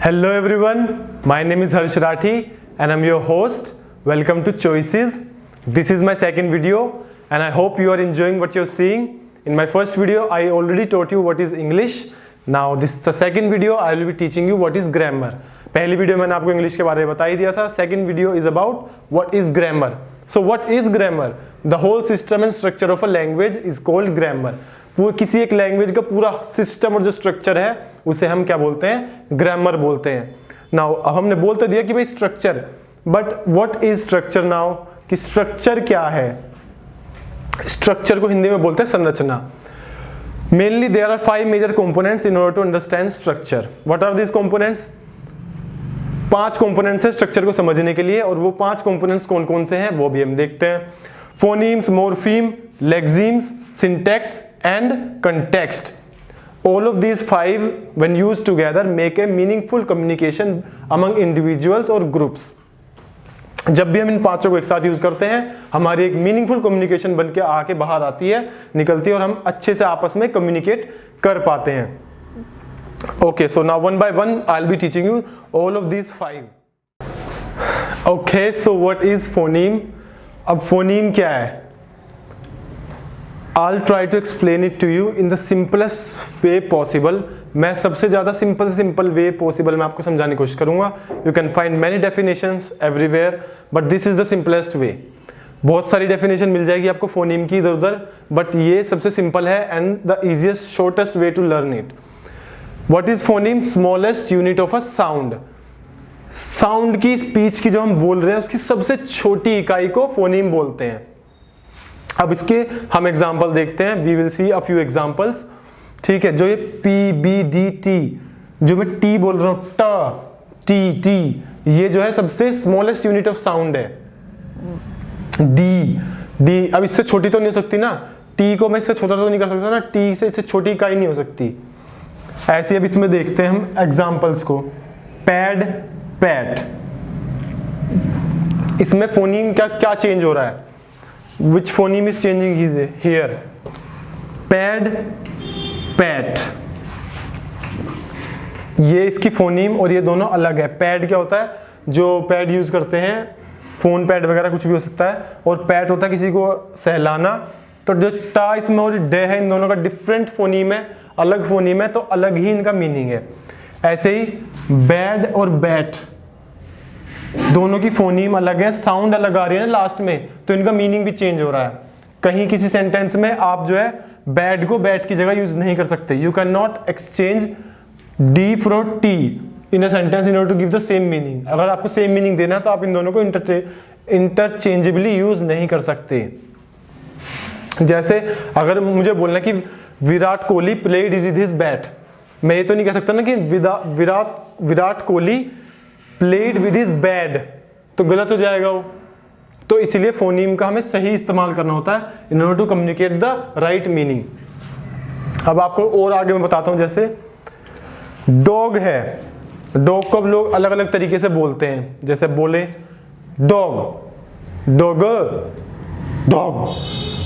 Hello everyone, my name is Harsh Rathi and I'm your host. Welcome to Choices. This is my second video and I hope you are enjoying what you're seeing. In my first video, I already taught you what is English. Now this is the second video, I will be teaching you what is grammar. पहली video मैंने आपको English के बारे में बता ही दिया था. Second video is about what is grammar. So what is grammar? The whole system and structure of a language is called grammar. किसी एक लैंग्वेज का पूरा सिस्टम और जो स्ट्रक्चर है उसे हम क्या बोलते हैं? ग्रामर बोलते हैं. नाउ अब हमने बोल तो दिया कि भाई structure, but what is structure now, कि स्ट्रक्चर क्या है? स्ट्रक्चर को हिंदी में बोलते हैं संरचना. Mainly there are 5 major components in order to understand structure. What are these components? 5 components है स्ट्रक्चर को समझने के लिए, और वो 5 कंपोनेंट्स कौन कौन से हैं वो भी हम देखते हैं. Phonemes, morpheme, lexemes, syntax and context. All of these 5 when used together make a meaningful communication among individuals or groups. जब भी हम इन पांचों को एक साथ यूज करते हैं हमारी एक मीनिंगफुल कम्युनिकेशन बन के आके बाहर आती है, निकलती है, और हम अच्छे से आपस में कम्युनिकेट कर पाते हैं. Okay, so now one by one I'll be teaching you all of these 5. Okay, so what is phoneme? अब phoneme क्या है? I'll try to explain it to you in the simplest way possible. मैं सबसे ज़्यादा simple से simple way possible मैं आपको समझाने की कोशिश करूँगा. You can find many definitions everywhere, but this is the simplest way. बहुत सारी डेफिनेशन मिल जाएगी आपको फोनीम की इधर उधर, बट ये सबसे सिंपल है and the easiest shortest way to learn it. What is phoneme? Smallest unit of a sound. Sound की, स्पीच की जो हम बोल रहे हैं उसकी सबसे छोटी इकाई को फोनीम बोलते हैं. अब इसके हम एग्जाम्पल देखते हैं. We will see a few examples. ठीक है, जो ये पी बी डी टी, जो मैं टी बोल रहा हूं, ट टी टी, ये जो है सबसे स्मॉलेस्ट यूनिट ऑफ साउंड है. डी डी, अब इससे छोटी तो नहीं हो सकती ना, टी को मैं इससे छोटा तो नहीं कर सकता ना, टी से इससे छोटी इकाई नहीं हो सकती. ऐसे अब इसमें देखते हैं हम एग्जाम्पल्स को. पैड, पैट, इसमें फोनीम क्या चेंज हो रहा है? Which phoneme is changing here? Pad, pat. ये इसकी फोनीम और ये दोनों अलग है. पैड क्या होता है? जो पैड यूज करते हैं, फोन पैड वगैरह कुछ भी हो सकता है, और पैट होता है किसी को सहलाना. तो जो टा इसमें और डे है, इन दोनों का डिफरेंट फोनीम है, अलग फोनीम है, तो अलग ही इनका मीनिंग है. ऐसे ही बैड और बैट, दोनों की फोनीम अलग है, साउंड अलग आ रही है लास्ट में, तो इनका मीनिंग भी चेंज हो रहा है. कहीं किसी सेंटेंस में आप जो है बैड को बैट की जगह यूज नहीं कर सकते. You can not exchange D for T in a sentence in order to give the same meaning. अगर आपको सेम मीनिंग देना है तो आप इन दोनों को इंटरचेंजेबली यूज नहीं कर सकते. जैसे अगर मुझे बोलना कि Virat Kohli played with his bat, मैं ये तो नहीं कह सकता ना कि Virat Kohli played with his bad, तो गलत हो जाएगा वो. तो इसलिए फोनीम का हमें सही इस्तेमाल करना होता है in order to communicate the right meaning. अब आपको और आगे मैं बताता हूं. जैसे डॉग है, डॉग को अब लोग अलग अलग तरीके से बोलते हैं. जैसे बोले डॉग, डॉग, डॉग,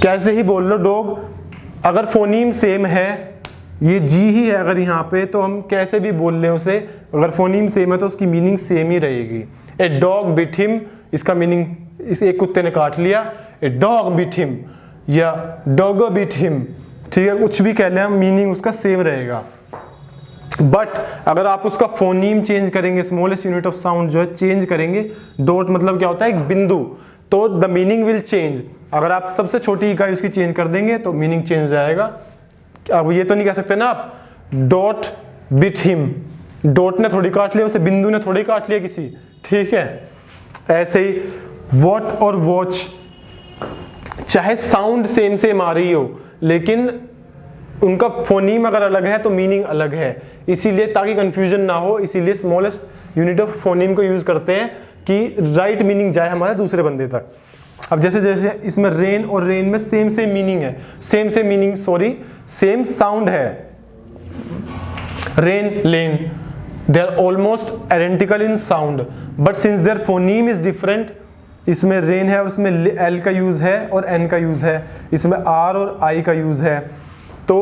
कैसे ही बोल लो डॉग. अगर फोनीम सेम है, ये जी ही है अगर यहाँ पे, तो हम कैसे भी बोल लें उसे, अगर फोनीम सेम है तो उसकी मीनिंग सेम ही रहेगी. ए डॉग बिट हिम, इसका मीनिंग इस एक कुत्ते ने काट लिया. ए डॉग बिट हिम या डॉग बिट हिम, ठीक है, कुछ भी कह लें हम, मीनिंग उसका सेम रहेगा. बट अगर आप उसका फोनीम चेंज करेंगे, स्मॉलेस्ट यूनिट ऑफ साउंड जो है चेंज करेंगे, डॉट मतलब क्या होता है? एक बिंदु, तो द मीनिंग विल चेंज. अगर आप सबसे छोटी इकाई उसकी चेंज कर देंगे तो मीनिंग चेंज हो जाएगा. अब ये तो नहीं कह सकते ना आप डॉट बिट हिम, डॉट ने थोड़ी काट लिया उसे, बिंदु ने थोड़ी काट लिया किसी, ठीक है. ऐसे ही वॉट और वॉच, चाहे साउंड सेम सेम आ रही हो लेकिन उनका फोनीम अगर अलग है तो मीनिंग अलग है. इसीलिए ताकि कंफ्यूजन ना हो, इसीलिए स्मॉलेस्ट यूनिट ऑफ फोनीम को यूज करते हैं कि राइट मीनिंग जाए हमारे दूसरे बंदे तक. अब जैसे जैसे इसमें रेन और रेन में सेम सेम मीनिंग है, same meaning, sorry, same sound है. Rain, lane, they are almost identical in sound, but since their phoneme is different, इसमें रेन है और इसमें एल का यूज है और एन का यूज है, इसमें आर और आई का यूज है. तो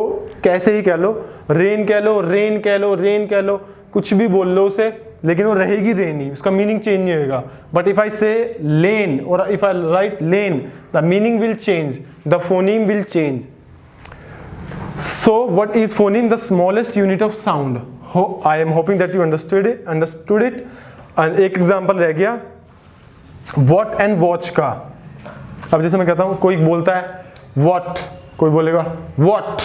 कैसे ही कह लो, रेन कह लो, रेन कह लो, रेन कह लो, कुछ भी बोल लो उसे, लेकिन वो रहेगी रेनी, उसका मीनिंग चेंज नहीं होगा. बट इफ आई से लेन और if I right lane, the meaning will change, the phoneme will change. So what is phoneme? The smallest unit of sound. I am hoping that you understood it. And एक example रह गया what and watch का. अब जैसे मैं कहता हूँ, कोई बोलता है what, कोई बोलेगा what,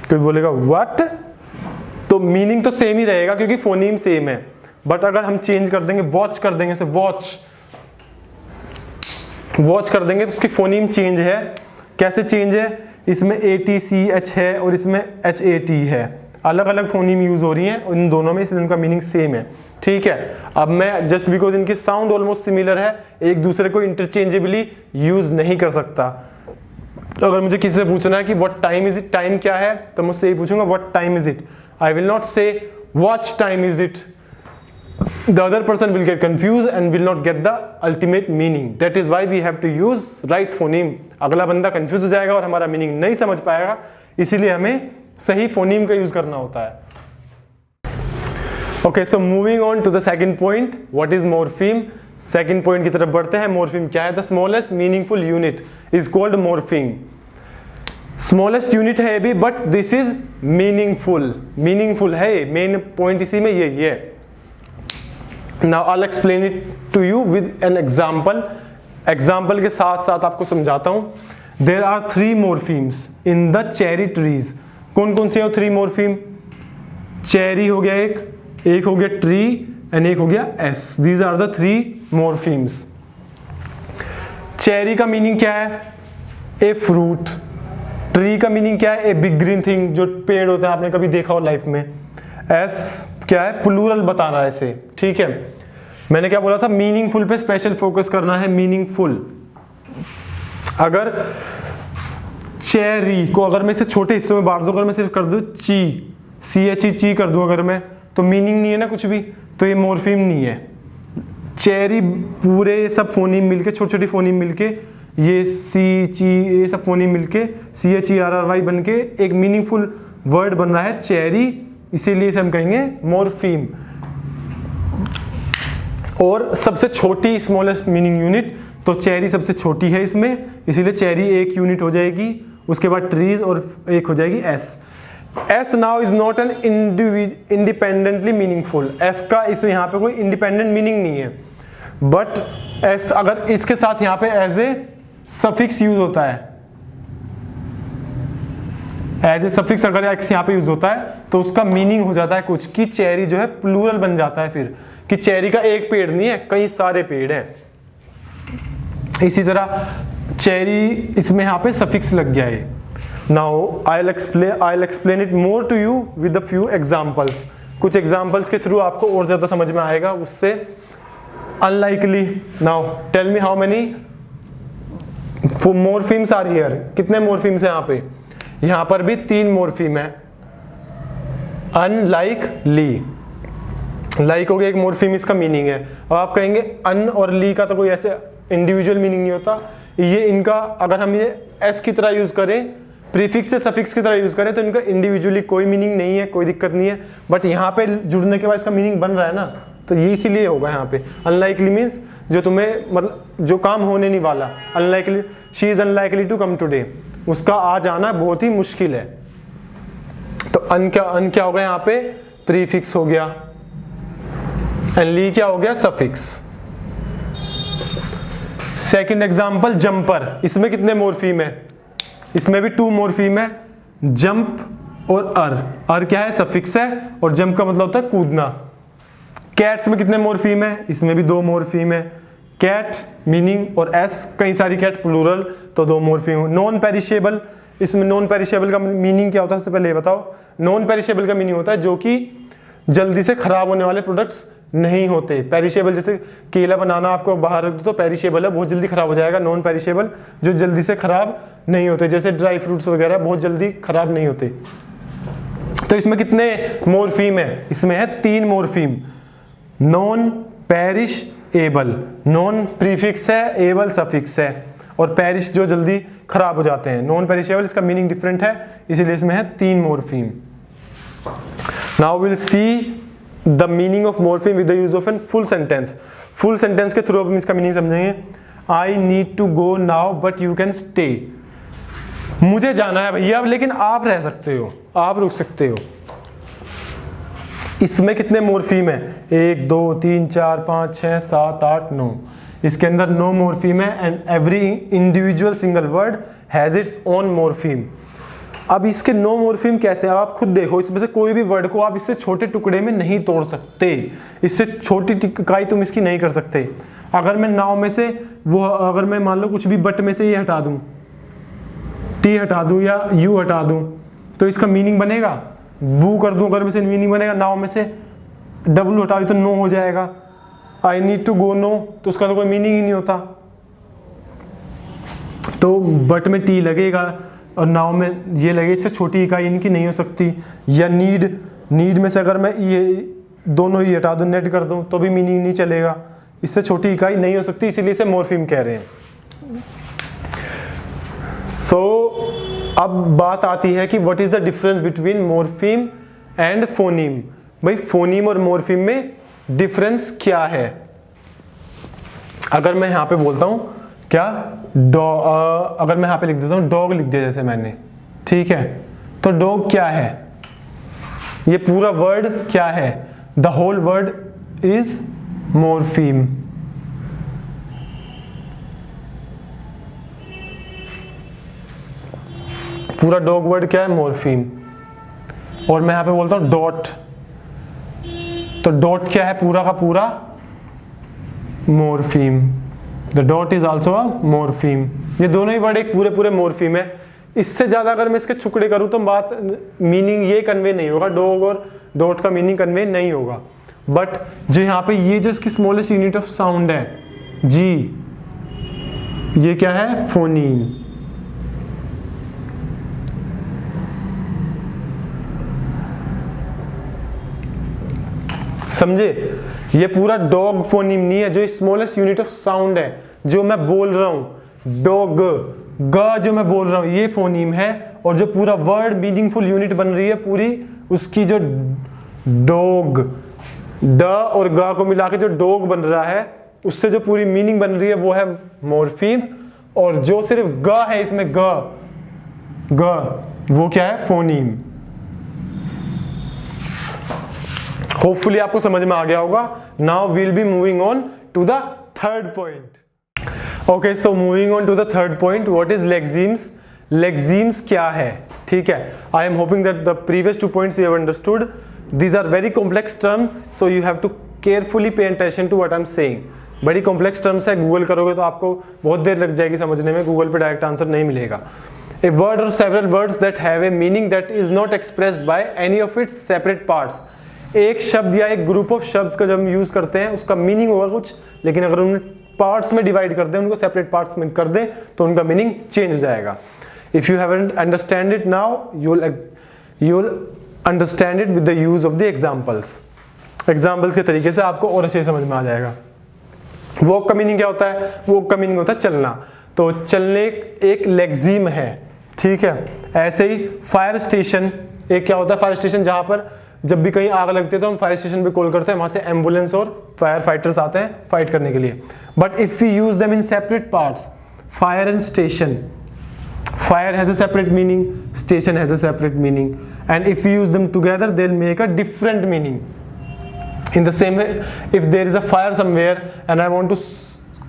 कोई बोलेगा what, तो मीनिंग तो सेम ही रहेगा क्योंकि फोनीम सेम है. बट अगर हम चेंज कर देंगे, वॉच कर देंगे, जैसे वॉच कर देंगे तो उसकी फोनीम चेंज है. कैसे चेंज है? इसमें ATCH है और इसमें HAT है, अलग अलग फोनीम यूज हो रही हैं इन दोनों में, इसलिए उनका मीनिंग सेम है. ठीक है, अब मैं जस्ट बिकॉज इनकी साउंड ऑलमोस्ट सिमिलर है, एक दूसरे को इंटरचेंजेबली यूज नहीं कर सकता. अगर मुझे किसी से पूछना है कि what time is it, time क्या है, तो मुझसे यही पूछूंगा what time is it. I will not say what time is it. The other person will get confused and will not get the ultimate meaning. That is why we have to use right phoneme. अगला बंदा confused हो जाएगा और हमारा meaning नहीं समझ पाएगा, इसीलिए हमें सही phoneme का यूज करना होता है. Okay, so moving on to the second point. What is morpheme? Second point की तरफ बढ़ते हैं. Morpheme क्या है? The smallest meaningful unit is called morpheme. Smallest unit है ये भी, but this is meaningful. Meaningful है ये, main point इसी में यही है. Now I'll explain it to you with an example. Example के साथ साथ आपको समझाता हूँ. There are 3 morphemes in the cherry trees. कौन कौन से हैं 3 morpheme? Cherry हो गया एक हो गया tree and एक हो गया s. These are the 3 morphemes. Cherry का मीनिंग क्या है? A fruit. Tree का मीनिंग क्या है? A big green thing, जो पेड़ होता है, आपने कभी देखा हो लाइफ में. S क्या है? प्लूरल बता रहा है इसे. ठीक है, मैंने क्या बोला था? मीनिंगफुल पे स्पेशल फोकस करना है. मीनिंगफुल. अगर चेरी को अगर मैं इसे छोटे हिस्सों में बांट दूं, अगर मैं सिर्फ कर दूं ची कर दूं अगर मैं, तो मीनिंग नहीं है ना कुछ भी, तो ये मोर्फीम नहीं है. चेरी पूरे सब फोनीम मिलके, छोटी छोटी फोनीम मिलके, ये सी ची ये सब फोनीम मिलके CHERRY बन के एक मीनिंगफुल वर्ड बन रहा है चेरी, इसीलिए इसे हम कहेंगे मोर्फीम. और सबसे छोटी स्मॉलेस्ट मीनिंग यूनिट, तो चेरी सबसे छोटी है इसमें, इसीलिए चेरी एक यूनिट हो जाएगी. उसके बाद ट्रीज और एक हो जाएगी S now is not an independently meaningful. S का इस यहाँ पे कोई इंडिपेंडेंट मीनिंग नहीं है, बट एस अगर इसके साथ यहाँ पे एज ए सफिक्स यूज होता है, एज ए सफिक्स अगर एक्स यहाँ पे यूज होता है तो उसका मीनिंग हो जाता है कुछ, कि चेरी जो है प्लूरल बन जाता है फिर, कि चेरी का एक पेड़ नहीं है, कई सारे पेड़ हैं. इसी तरह चेरी इसमें यहाँ पे सफिक्स लग गया है. Now I will explain it more to you with a few examples. कुछ एग्जांपल्स के थ्रू आपको और ज्यादा समझ में आएगा उससे. Unlikely. Now tell me how many morphemes are here. कितने मोर्फीम्स हैं यहाँ पे? यहाँ पर भी 3 मोर्फीम है. अनलाइकली, लाइक हो गया एक मोर्फीम, इसका मीनिंग है. अब आप कहेंगे अन और ली का तो कोई ऐसे इंडिविजुअल मीनिंग नहीं होता. ये इनका अगर हम ये एस की तरह यूज करें, प्रीफिक्स से सफिक्स की तरह यूज करें, तो इनका इंडिविजुअली कोई मीनिंग नहीं है, कोई दिक्कत नहीं है. बट यहाँ पे जुड़ने के बाद इसका मीनिंग बन रहा है ना, तो ये इसीलिए होगा यहाँ पे. अनलाइकली मीन्स जो तुम्हें मतलब जो काम होने नहीं वाला. Unlikely, she is unlikely to come today, उसका आ जाना बहुत ही मुश्किल है. तो अन क्या हो गया यहाँ पे? प्रीफिक्स हो गया. एंड ली क्या हो गया? सफिक्स. Second example jumper. इसमें कितने मोर्फीम है? इसमें भी 2 मोर्फीम है, जंप और अर क्या है? सफिक्स है, और जंप का मतलब होता है कूदना. कैट्स में कितने मोर्फीम है? इसमें भी 2 मोर्फीम है. कैट मीनिंग और एस, कई सारी कैट प्लूरल, तो 2 मोर्फीम. Non perishable. इसमें नॉन पेरिशेबल का मीनिंग क्या होता है? सबसे पहले ये बताओ. नॉन पेरिशेबल का मीनिंग होता है जो कि जल्दी से खराब होने वाले प्रोडक्ट्स नहीं होते. पेरिशेबल जैसे केला बनाना आपको बाहर रख दो तो पेरिशेबल है, बहुत जल्दी खराब हो जाएगा. नॉन पेरिशेबल जो जल्दी से खराब नहीं होते, जैसे ड्राई फ्रूट्स वगैरह बहुत जल्दी खराब नहीं होते. तो इसमें कितने मोर्फीम है? इसमें है 3 morpheme. Non perish able, non prefix है, एबल सफिक्स है, और पेरिश जो जल्दी खराब हो जाते हैं. नॉन पेरिशेबल, इसका मीनिंग डिफरेंट है, इसीलिए इसमें है 3 morpheme. Now will see the meaning of morpheme with the use of an full sentence. Full sentence के थ्रू हम इसका मीनिंग समझेंगे। I need to go now but you can stay. मुझे जाना है भैया लेकिन आप रह सकते हो, आप रुक सकते हो। इसमें कितने मॉर्फीम है? 1 2 3 4 5 6 7 8 9। इसके अंदर 9 मॉर्फीम है and every individual single word has its own morpheme. अब इसके 9 मॉर्फीम कैसे, आप खुद देखो। इसमें से कोई भी वर्ड को आप इससे छोटे टुकड़े में नहीं तोड़ सकते, इससे छोटी इकाई तुम इसकी नहीं कर सकते। अगर मैं नाव में से वो, अगर मैं मान लो कुछ भी बट में से ये हटा दूं, टी हटा दूं या यू हटा दूं, तो इसका मीनिंग बनेगा। बू कर दूं अगर में से मीनिंग बनेगा। नाव में से डब्लू हटा दूं तो नो हो जाएगा। I need to go no, तो उसका तो कोई मीनिंग ही नहीं होता। तो बट में टी लगेगा और नाव में ये लगे, इससे छोटी इकाई इनकी नहीं हो सकती। या नीड, नीड में से अगर मैं ये दोनों ही हटा दूं, नेट कर दूं, तो भी मीनिंग नहीं चलेगा, इससे छोटी इकाई नहीं हो सकती, इसीलिए इसे मॉर्फीम कह रहे हैं। अब बात आती है कि what is the difference between morpheme and phoneme. भाई फोनीम और मॉर्फीम में डिफरेंस क्या है? अगर मैं यहां पे बोलता हूं क्या, अगर मैं यहां पे लिख देता हूं डॉग, लिख दिया जैसे मैंने, ठीक है, तो डॉग क्या है? ये पूरा वर्ड क्या है? The whole word is morpheme. पूरा डॉग वर्ड क्या है? मॉर्फीम। और मैं यहां पे बोलता हूं डॉट, तो डॉट क्या है? पूरा का पूरा morpheme. The dot is also a morpheme. ये दोनों ही वर्ड एक पूरे पूरे मॉर्फीम है। इससे ज्यादा अगर मैं इसके टुकड़े करूं तो बात, मीनिंग ये कन्वे नहीं होगा, डॉग और डॉट का मीनिंग कन्वे नहीं होगा। बट जो यहाँ पे ये जो इसकी स्मॉलेस्ट यूनिट ऑफ साउंड है जी, ये क्या है? फोनीम। समझे? ये पूरा डॉग फोनीम नहीं है, जो स्मॉलेस्ट यूनिट ऑफ साउंड है, जो मैं बोल रहा हूं डॉग, ग जो मैं बोल रहा हूं ये फोनीम है। और जो पूरा वर्ड मीनिंगफुल यूनिट बन रही है पूरी, उसकी जो डॉग, ड और ग को मिला के जो डॉग बन रहा है, उससे जो पूरी मीनिंग बन रही है वो है मॉर्फीम। और जो सिर्फ ग है इसमें, ग वो क्या है? फोनीम। होपफुली आपको समझ में आ गया होगा। Now we'll be moving on to the third point. Okay, so moving on to the third point, what is lexemes? Lexemes क्या है? ठीक है, I am hoping that the previous 2 points you have understood. These are very complex terms, so you have to carefully pay attention to what I'm saying. बड़ी complex terms है, Google करोगे तो आपको बहुत देर लग जाएगी समझने में, गूगल पे डायरेक्ट आंसर नहीं मिलेगा। A word or several words that have a meaning that is not expressed by any of its separate parts. एक शब्द या एक ग्रुप ऑफ शब्द का जब हम यूज करते हैं उसका मीनिंग होगा कुछ, लेकिन अगर उन्हें पार्ट्स में डिवाइड कर दें, उनको सेपरेट पार्ट्स में कर दें, तो उनका मीनिंग चेंज हो जाएगा। If you haven't understand it now, you'll understand it with the use of the examples. Examples के तरीके से आपको और अच्छे समझ में आ जाएगा। वॉक का मीनिंग क्या होता है? वॉक का मीनिंग होता है चलना, तो चलने एक लेक्सीम है, ठीक है। ऐसे ही फायर स्टेशन एक क्या होता है? फायर स्टेशन, जहां पर जब भी कहीं आग लगती है तो हम फायर स्टेशन पे कॉल करते हैं, वहां से एम्बुलेंस और फायर फाइटर्स आते हैं फाइट करने के लिए। But if you use them in separate parts, fire and station, fire has a separate meaning, station has a separate meaning, and if you use them together they'll make a different meaning. In the same way, if there is a fire somewhere and I want to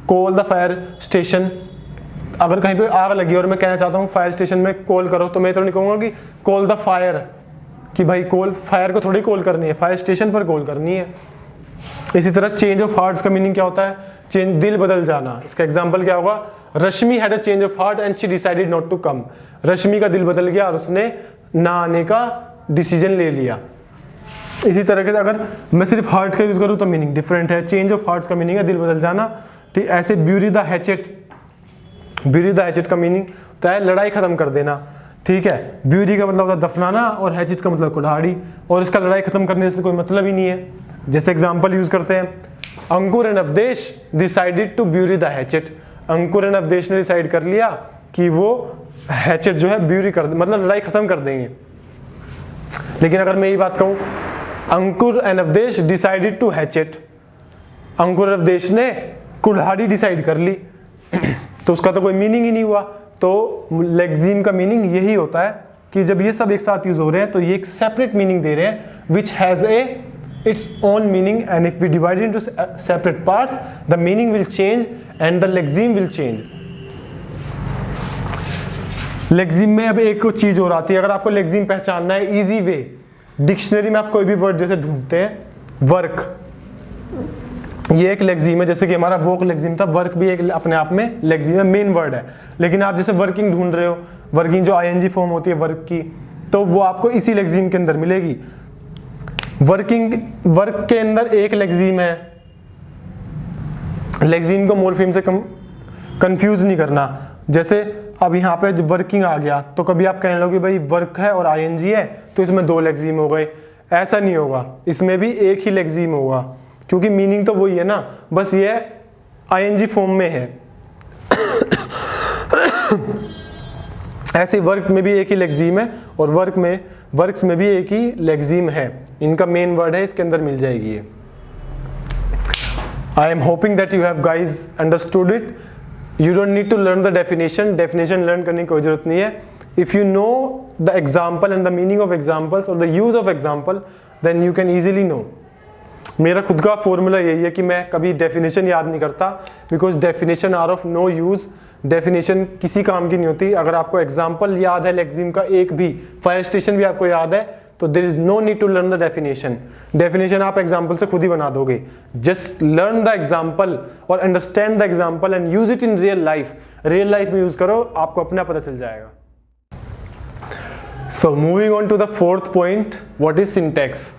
call the fire station, अगर कहीं पे आग लगी और मैं कहना चाहता हूँ फायर स्टेशन में कॉल करो, तो मैं तो नहीं कहूँगा कि कॉल द फायर, कि भाई कॉल फायर को थोड़ी कॉल करनी है, फायर स्टेशन पर कॉल करनी है। इसी तरह चेंज ऑफ हार्ट्स का मीनिंग क्या होता है? चेंज, दिल बदल जाना। इसका एग्जांपल क्या होगा? Rashmi had a change of heart and she decided not to come. Rashmi का दिल बदल गया और उसने ना आने का डिसीजन ले लिया। इसी तरह के अगर मैं सिर्फ हार्ट का यूज करूँ तो मीनिंग डिफरेंट है। चेंज ऑफ हार्ट्स का मीनिंग है दिल बदल जाना। ठीक, ऐसे bury the hatchet, bury the hatchet का मीनिंग होता है लड़ाई खत्म कर देना। ठीक है, ब्यूरी का मतलब होता है दफनाना और हैचेट का मतलब कुल्हाड़ी, और इसका लड़ाई खत्म करने से कोई मतलब ही नहीं है। जैसे एग्जाम्पल यूज करते हैं, Ankur and Avdesh decided to bury the hatchet. Ankur and Avdesh ने डिसाइड कर लिया कि वो हैचेट जो है ब्यूरी कर, मतलब लड़ाई खत्म कर देंगे। लेकिन अगर मैं यही बात कहूँ, Ankur and Avdhesh decided to hatch it. Ankur और अवधेश ने कुल्हाड़ी डिसाइड कर ली तो उसका तो कोई मीनिंग ही नहीं हुआ। तो लेक्सिम का मीनिंग यही होता है कि जब ये सब एक साथ यूज हो रहे हैं तो ये एक सेपरेट मीनिंग दे रहे हैं which has a its own meaning, and if we divide it into separate parts, the meaning will change and the lexeme will change. लेक्सिम में अब एक चीज और आती है, अगर आपको लेक्सिम पहचानना है इजी वे, डिक्शनरी में आप कोई भी वर्ड जैसे ढूंढते हैं, वर्क, ये एक लेक्सिम है, जैसे कि हमारा वोक लेक्सिम था, वर्क भी एक अपने आप में लेक्सिम है, मेन वर्ड है। लेकिन आप जैसे वर्किंग ढूंढ रहे हो, वर्किंग जो आईएनजी फॉर्म होती है वर्क की, तो वो आपको इसी लेक्सिम के अंदर मिलेगी। वर्किंग, वर्क के अंदर एक लेक्सिम है, लेक्सिम को मोर्फीम से कंफ्यूज नहीं करना। जैसे अब यहाँ पे जब वर्किंग आ गया तो कभी आप कहने लोगे भाई वर्क है और आईएनजी है तो इसमें दो लेक्सिम हो गए, ऐसा नहीं होगा, इसमें भी एक ही लेक्सिम होगा, क्योंकि मीनिंग तो वही है ना, बस ये आईएनजी फॉर्म में है। ऐसे वर्क में भी एक ही लेक्सिम है और वर्क्स में भी एक ही लेक्सिम है, इनका मेन वर्ड है, इसके अंदर मिल जाएगी ये। I am hoping that you have guys understood it. You don't need to learn the definition learn करने की कोई जरूरत नहीं है। If you know the example and the meaning of examples और the use of example then you can easily know. मेरा खुद का फॉर्मूला यही है कि मैं कभी डेफिनेशन याद नहीं करता, because definition are of no use. Definition किसी काम की नहीं होती। अगर आपको एग्जाम्पल याद है लेक्सिम का एक भी, फायर स्टेशन भी आपको याद है, तो there is no need to learn the definition आप एग्जाम्पल से खुद ही बना दोगे। जस्ट लर्न द एग्जाम्पल और understand the example and use it in real life. Real life में यूज करो, आपको अपना पता चल जाएगा। So moving on to the fourth point, what is syntax.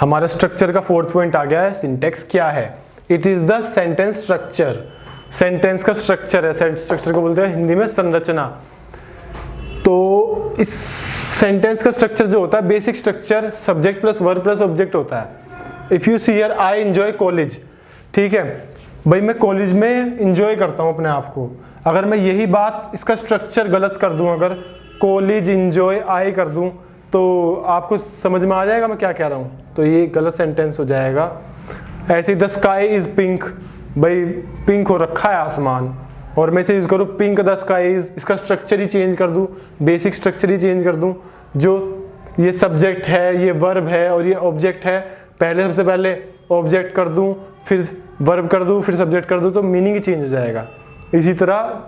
हमारा स्ट्रक्चर का फोर्थ पॉइंट आ गया है। सिंटैक्स क्या है? It is the sentence structure. Sentence का स्ट्रक्चर है, स्ट्रक्चर को बोलते हैं हिंदी में संरचना। तो इस सेंटेंस का स्ट्रक्चर जो होता है, basic structure subject plus verb plus object होता है। If you see here, I enjoy college, ठीक है भाई, मैं कॉलेज में एंजॉय करता हूं अपने आप को। अगर मैं यही बात, इसका स्ट्रक्चर गलत कर दूं, अगर कॉलेज एंजॉय आई कर दूं, तो आपको समझ में आ जाएगा मैं क्या कह रहा हूं, तो ये गलत सेंटेंस हो जाएगा। ऐसे द स्काई इज पिंक, भाई पिंक हो रखा है आसमान, और मैं इसे यूज करूँ पिंक द स्काई इज, इसका स्ट्रक्चर ही चेंज कर दूं, बेसिक स्ट्रक्चर ही चेंज कर दूं। जो ये सब्जेक्ट है, ये वर्ब है और ये ऑब्जेक्ट है, पहले सबसे पहले ऑब्जेक्ट कर दूं, फिर वर्ब कर दूं, फिर सब्जेक्ट कर दूं, तो मीनिंग ही चेंज हो जाएगा। इसी तरह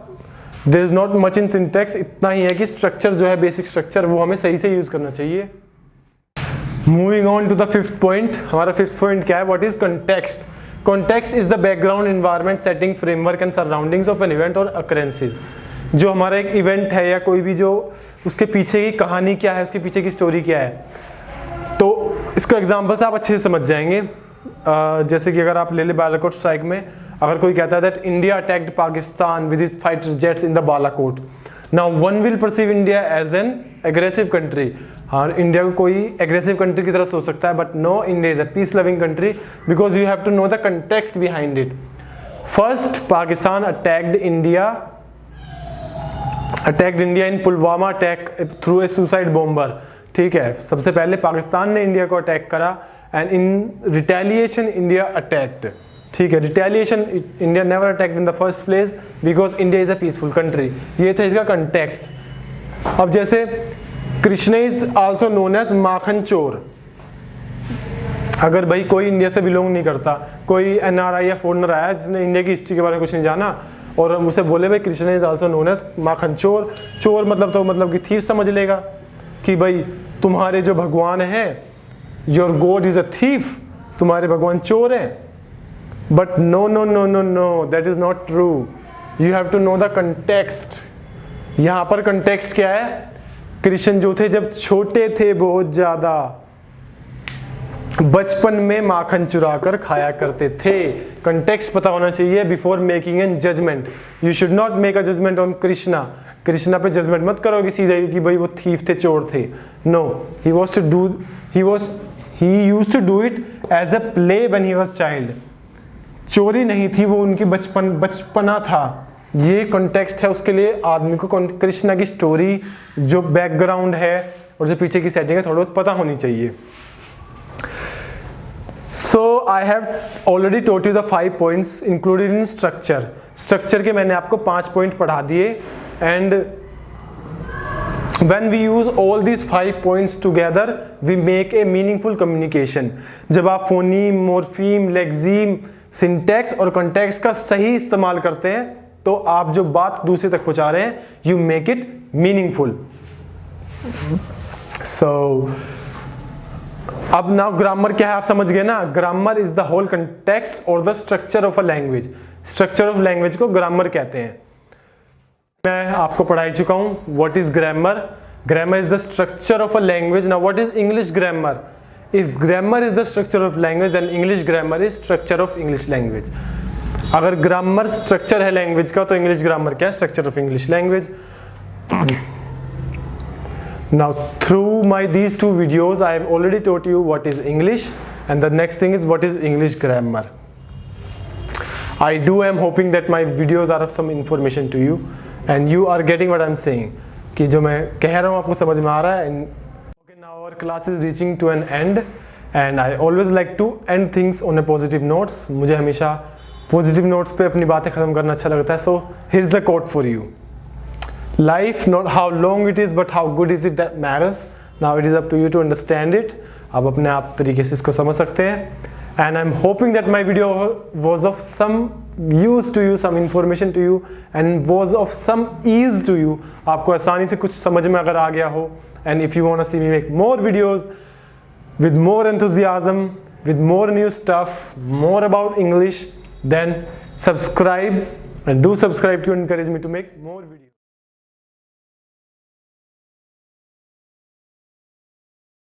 there is not much in syntax, इतना ही है कि स्ट्रक्चर जो है, बेसिक स्ट्रक्चर, वो हमें सही से यूज करना चाहिए। Moving on to the fifth point, हमारा फिफ्थ पॉइंट क्या है? What is context. Context is the background environment setting framework and surroundings of an event or occurrences। जो हमारा एक इवेंट है या कोई भी, जो उसके पीछे की कहानी क्या है, उसके पीछे की स्टोरी क्या है, तो इसको एग्जांपल से आप अच्छे से समझ जाएंगे। जैसे कि अगर आप ले ले बालाकोट स्ट्राइक में, अगर कोई कहता है that India attacked Pakistan with its fighter jets in the Balakot, now one will perceive India as an aggressive country. हाँ, इंडिया को कोई एग्रेसिव कंट्री की तरह सोच सकता है, but no, India is a peace loving country, because you have to know the context behind it. First, Pakistan attacked India in Pulwama attack through a suicide bomber, ठीक है। सबसे पहले पाकिस्तान ने इंडिया को अटैक करा, and in retaliation India attacked, ठीक है। Retaliation, India never attacked in the first place because India is a peaceful country. ये था इसका कंटेक्स्ट। अब जैसे Krishna is also known as Makhan Chor. अगर भाई कोई इंडिया से बिलोंग नहीं करता, कोई एनआरआई या फॉरेनर आया जिसने इंडिया की हिस्ट्री के बारे में कुछ नहीं जाना, और उसे बोले भाई Krishna is also known as Makhan Chor, चोर मतलब तो मतलब कि थीफ समझ लेगा कि भाई तुम्हारे जो भगवान हैं, your God is a thief, तुम्हारे भगवान चोर हैं। But no no no no no, that is not true. You have to know the context. यहाँ पर कंटेक्स्ट क्या है? कृष्ण जो थे जब छोटे थे बहुत ज्यादा, बचपन में माखन चुरा कर खाया करते थे। कंटेक्स्ट पता होना चाहिए before making an judgment. You should not make a judgment on Krishna. Krishna पे जजमेंट मत करो कि सीधा कि भाई वो थीफ थे, चोर थे। No, he used to do it as a play when he was child. चोरी नहीं थी वो, उनकी बचपना था। ये कॉन्टेक्स्ट है, उसके लिए आदमी को कृष्णा की स्टोरी, जो बैकग्राउंड है और जो पीछे की सेटिंग है, थोड़ा बहुत पता होनी चाहिए। So I have already taught you the 5 points included in structure. Structure के मैंने आपको 5 पॉइंट पढ़ा दिए, and when we use all these 5 points together, we make a meaningful communication. जब आप फोनीम, मॉर्फीम, लेक्सीम, सिंटैक्स और कॉन्टेक्स्ट का सही इस्तेमाल करते हैं तो आप जो बात दूसरे तक पहुंचा रहे हैं, you make it meaningful. So अब नाउ ग्रामर क्या है आप समझ गए ना. Grammar is the whole context और the structure of a language. Structure of language को ग्रामर कहते हैं. मैं आपको पढ़ाई चुका हूं what is grammar. Grammar is the structure of a language. Now what is English grammar. If grammar is the structure of language then English grammar is structure of English language. अगर grammar structure है language का तो English grammar क्या है, structure of English language. Now through these 2 videos I have already taught you what is English, and the next thing is what is English grammar. I am hoping that my videos are of some information to you and you are getting what I am saying, कि जो मैं कह रहा हूँ आपको समझ में आ रहा है. Okay, now our class is reaching to an end and I always like to end things on a positive notes. मुझे हमेशा positive notes पे अपनी बातें ख़त्म करना अच्छा लगता है. So here's the quote for you. Life, not how long it is but how good is it that matters. Now it is up to you to understand it. आप अपने आप तरीके से इसको समझ सकते हैं. And I'm hoping that my video was of some use to you, some information to you, and was of some ease to you. आपको आसानी से कुछ समझ में अगर आ गया हो. And if you want to see me make more videos with more enthusiasm, with more new stuff, more about English, then subscribe and do subscribe to encourage me to make more videos.